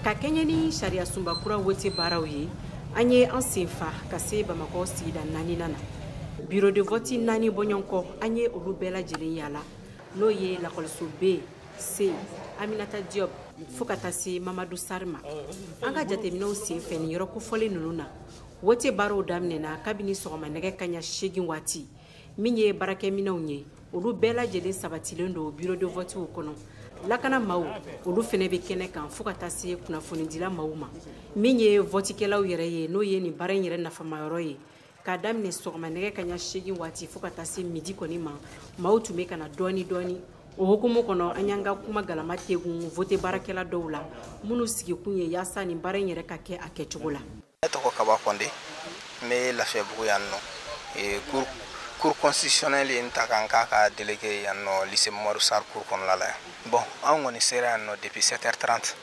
Ka kɛɲɛ ni sariya sunbakura wote baaraw ye, an ye an senfa ka se Bamakɔ sigida 4 na. Bureau de vote 4 bɔɲɔgɔnkɔ an ye olu bɛɛ lajɛlen yala n'o ye lakɔliso B, C, Aminata Diop fo ka taa se Mamadou Sarr ma. An ka jateminɛw senfɛ nin yɔrɔ kofɔlen ninnu na, wote baaraw daminɛna kabini sɔgɔma nɛgɛ kaɲa 8 waati. Min ye baarakɛminɛw ye, olu bɛɛ lajɛlen sabatilen don bureau de vote kɔnɔ. Lakana maaw olu fɛnɛ bɛ kɛnɛ kan fo ka taa se kunnafonidila maaw ma. Min ye votikɛlaw yɛrɛ ye n'o ye nin baara in yɛrɛ nafamayɔrɔ ye. K'a daminɛ sɔgɔma nɛgɛ kaɲa 8 waati fo ka taa se midi kɔni ma, maaw tun bɛ kana dɔɔni dɔɔni. O hukumu kɔnɔ an y'an ka kuma galama tegun vote baarakɛla dɔw la minnu sigikun ye yaasa nin baara in yɛrɛ ka kɛ a kɛcogo la. Ne tɔgɔ Kaba Kɔnde, n bɛ Lafiyabugu yan nɔ. Cour constitutionnelle in ta kan k'a ka délégué yan nɔ lycée Mamadou Sarr cour kɔnɔna la yan. Bon, an kɔni sera yan nɔ depuis 7h30.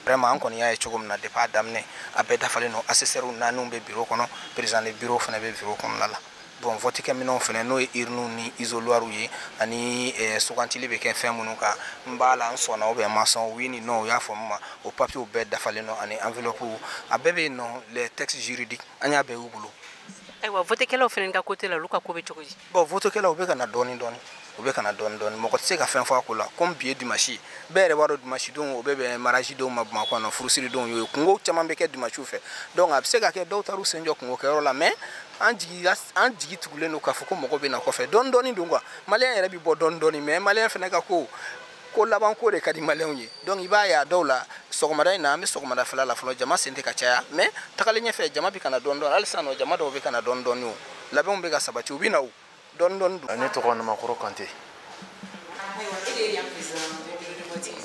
Vraiment an kɔni y'a ye cogo min na depuis a daminɛ a bɛɛ dafalen don assesseurs 4 bɛ bureau kɔnɔ, président de bureau fana bɛ bureau kɔnɔna la. Bon, vote kɛminɛnw fana n'o ye urnes ni isoloirs ye ani sugantili bɛ kɛ fɛn minnu kan n b'a la n sɔnna ou bien ma sɔn oui ni non o y'a fɔ n ma o papiers bɛɛ dafalen don ani enveloppe a bɛɛ bɛ yen nɔ les textes juridiques an y'a bɛɛ y'u bolo. Ayiwa votekɛlaw fɛnɛ ka côté la olu ka ko bɛ cogo di? Bon, votekɛlaw u bɛ ka na dɔɔni dɔɔni. U bɛ ka na dɔɔni dɔɔni. Mɔgɔ tɛ se ka fɛn fɔ a ko la comme bi ye dimanche bɛɛ yɛrɛ b'a dɔn dimanche don o bɛ bɛn mariage dɔw ma Bamakɔ yan nɔ furusiri don ye kungo caman bɛ kɛ dimanche fɛ donc a bɛ se ka kɛ dɔw taar'u sen jɔ kungo kɛyɔrɔ la mais an jigi tugulen don k'a fɔ ko mɔgɔ bɛ na kɔfɛ dɔɔni dɔɔni don quoi maliyɛn yɛrɛ bɛ bɔ dɔɔni dɔɔni mais maliyɛn fɛnɛ ka ko laban ko de ka di maliyɛnw ye donc i b'a ye a dɔw la sɔgɔmada in na an bɛ sɔgɔmadafɛla la fɔlɔ jama sen tɛ ka caya mais tagalen ɲɛfɛ jama bɛ ka na dɔɔni dɔɔni hali sisan nɔ jama dɔw bɛ ka na dɔɔni dɔɔni o labɛnw bɛ ka sabati u bɛ na o dɔɔni dɔɔni don. Ne tɔgɔ Namakɔrɔ Kante.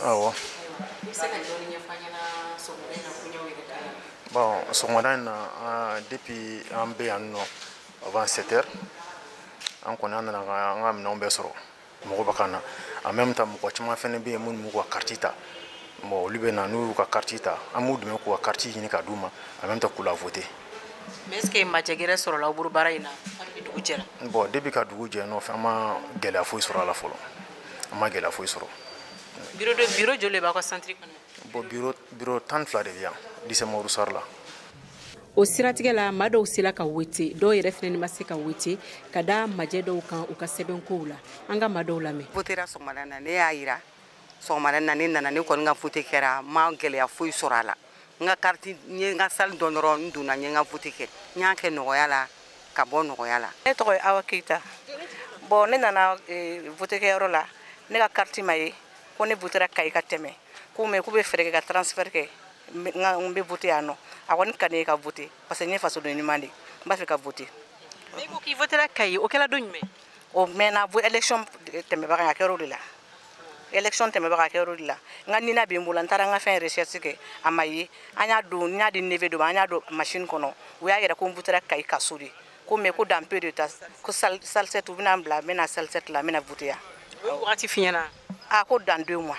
Awɔ. Bon, sɔgɔmada in na depuis an bɛ yan nɔ avant 7h an kɔni an nana an ka minɛnw bɛɛ sɔrɔ mɔgɔ bɛ ka na en même temps mɔgɔ caman fɛnɛ bɛ yen minnu b'u ka carte ta bon olu bɛ na n'u y'u ka carte ta an b'u dɛmɛ k'u ka carte ɲini k'a d'u ma en même temps k'u la voter. Mais est-ce que majɛgɛrɛ sɔrɔla aw bolo baara in na hali dugu jɛra? Bon, depuis ka dugu jɛ nɔ an ma gɛlɛya foyi sɔrɔ a la fɔlɔ an ma gɛlɛya foyi sɔrɔ. Bureau joli b'aw ka centre kɔnɔ? Bon, bureau 12 de bɛ yan lycée Mamadou Sarr la. O siratigɛ la maa dɔw sela ka wete dɔw yɛrɛ fɛnɛ ma se ka wete ka da majɛ dɔw kan u ka sɛbɛnkow la an ka maa dɔw lamɛn. Votera sɔgɔmada na ne y'a yira sɔgɔmada na ne nana ne kɔni ka vote kɛra ma gɛlɛya foyi sɔrɔ a la n ka carte n ye n ka salle dɔn dɔrɔn n donna n ye n ka vote kɛ n y'a kɛ nɔgɔya la ka bɔ nɔgɔya la. Ne tɔgɔ ye Awa Keita. Bon, ne nana vote kɛyɔrɔ la ne ka carte ma ye ko ne votera Kayi ka tɛmɛ ko mais k'u bɛ fɛɛrɛ kɛ ka transfert kɛ n bɛ vote yan nɔ a kɔni ka di ye ka vote parce que n ye fasoden ɲuman de n b'a fɛ ka vote. Mais ko k'i votera Kayi o kɛla don jumɛn? O mɛnna élection tɛmɛbaga a kɛra o de la élection tɛmɛbaga a kɛra o de la n ka nina bɛ n bolo n taara n ka fɛn recherche kɛ a ma ye an y'a don n y'a di neveu dɔ ma an y'a don machine kɔnɔ u y'a yira ko n votera Kayi ka so de ko mais ko dans peu de temps ko salle 7 u bɛna n bila n bɛna salle 7 la n bɛna vote yan. O ye wagati f'i ɲɛna? Ah, ko dans 2 mois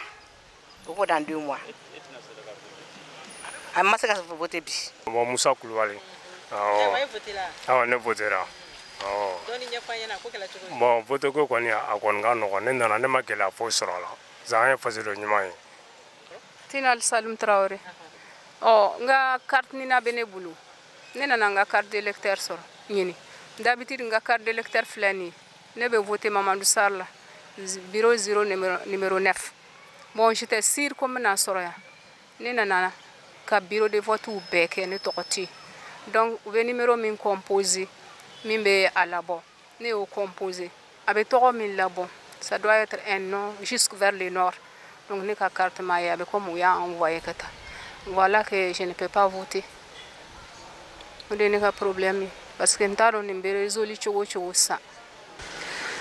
o ko dans 2 mois a ma se ka vote bi. Bon, Musa Kulubali. Awɔ ne votera. Dɔɔni ɲɛfɔ an ɲɛna ko kɛla cogo di? Bon, vote ko kɔni a kɔni ka nɔgɔn ne nana ne ma gɛlɛya foyi sɔrɔ a la an ye fasoden ɲuman ye. Tinal Salum Traoré. N ka carte nina bɛ ne bolo ne nana n ka carte d'électeur sɔrɔ ɲini d'habitude n ka carte d'électeur filɛ nin ye ne bɛ voter Mamadou Sarr la bureau 0 numéro 9. Bon, j'étais sûre ko n bɛna sɔrɔ yan ne nana ka bureau de vote bɛɛ kɛ ne tɔgɔ tɛ yen donc u bɛ numéro min composé min bɛ a labɔ ne y'o composé a bɛ tɔgɔ min labɔ ça doit être un nom jusque vers le nord donc ne ka carte ma ye a bɛ comme u y'a envoyé ka taa voilà que je ne peux pas voter o de ne ka problème ye parce que n t'a dɔn nin bɛ résolu cogo o cogo sisan.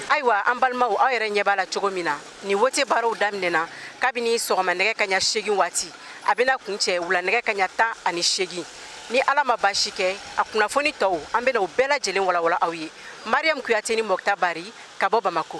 Ayiwa an balimaw aw yɛrɛ ɲɛ b'a la cogo min na ni wote baaraw daminɛna kabini sɔgɔma nɛgɛ kaɲa 8 waati a bɛna kuncɛ wula nɛgɛ kaɲa 18 ni ala ma baasi kɛ a kunnafoni tɔw an bɛna o bɛɛ lajɛlen walawala aw ye. Mariam Kuyate ni Mokta Bari ka bɔ Bamako.